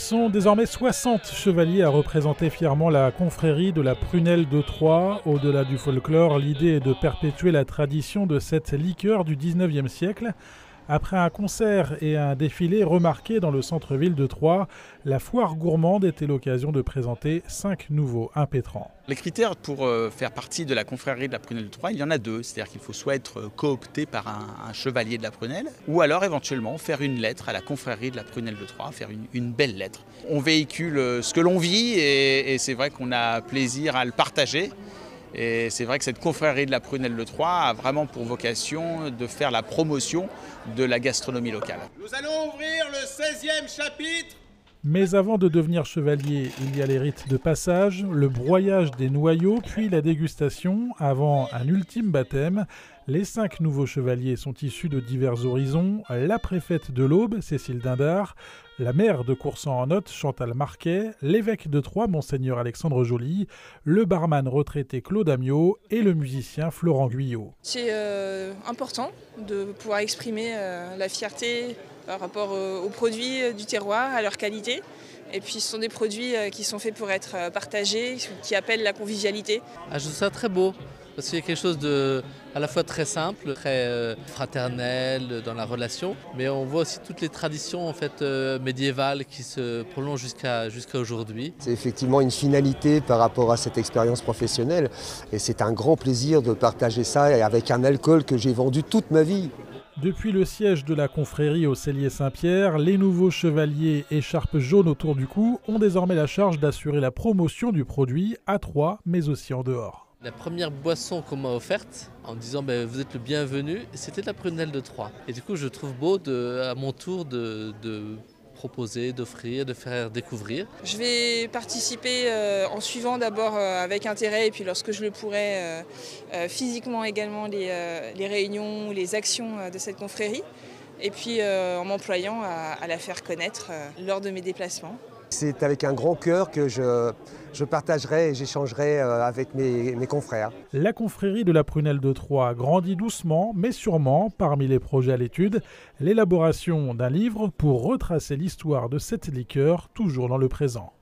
sont désormais 60 chevaliers à représenter fièrement la confrérie de la Prunelle de Troyes. Au-delà du folklore, l'idée est de perpétuer la tradition de cette liqueur du 19e siècle. Après un concert et un défilé remarqué dans le centre-ville de Troyes, la foire gourmande était l'occasion de présenter 5 nouveaux impétrants. Les critères pour faire partie de la confrérie de la Prunelle de Troyes, il y en a deux. C'est-à-dire qu'il faut soit être coopté par un chevalier de la Prunelle, ou alors éventuellement faire une lettre à la confrérie de la Prunelle de Troyes, faire une belle lettre. On véhicule ce que l'on vit et c'est vrai qu'on a plaisir à le partager. Et c'est vrai que cette confrérie de la Prunelle de Troyes a vraiment pour vocation de faire la promotion de la gastronomie locale. Nous allons ouvrir le 16e chapitre. Mais avant de devenir chevalier, il y a les rites de passage, le broyage des noyaux, puis la dégustation, avant un ultime baptême. Les 5 nouveaux chevaliers sont issus de divers horizons. La préfète de l'Aube, Cécile Dindard, la maire de Coursan-en-Othe, Chantal Marquet, l'évêque de Troyes, Monseigneur Alexandre Joly, le barman retraité Claude Amiot et le musicien Florent Guyot. C'est important de pouvoir exprimer la fierté par rapport aux produits du terroir, à leur qualité. Et puis ce sont des produits qui sont faits pour être partagés, qui appellent la convivialité. Je trouve ça très beau, parce qu'il y a quelque chose de à la fois très simple, très fraternel dans la relation, mais on voit aussi toutes les traditions en fait, médiévales qui se prolongent jusqu'à aujourd'hui. C'est effectivement une finalité par rapport à cette expérience professionnelle et c'est un grand plaisir de partager ça avec un alcool que j'ai vendu toute ma vie. Depuis le siège de la confrérie au Cellier Saint-Pierre, les nouveaux chevaliers écharpes jaunes autour du cou ont désormais la charge d'assurer la promotion du produit à Troyes, mais aussi en dehors. La première boisson qu'on m'a offerte, en disant vous êtes le bienvenu, c'était la Prunelle de Troyes. Et du coup, je trouve beau à mon tour de proposer, d'offrir, de faire découvrir. Je vais participer en suivant d'abord avec intérêt et puis lorsque je le pourrai physiquement également les réunions ou les actions de cette confrérie et puis en m'employant à la faire connaître lors de mes déplacements. C'est avec un grand cœur que je partagerai et j'échangerai avec mes confrères. La confrérie de la Prunelle de Troyes grandit doucement mais sûrement. Parmi les projets à l'étude, l'élaboration d'un livre pour retracer l'histoire de cette liqueur toujours dans le présent.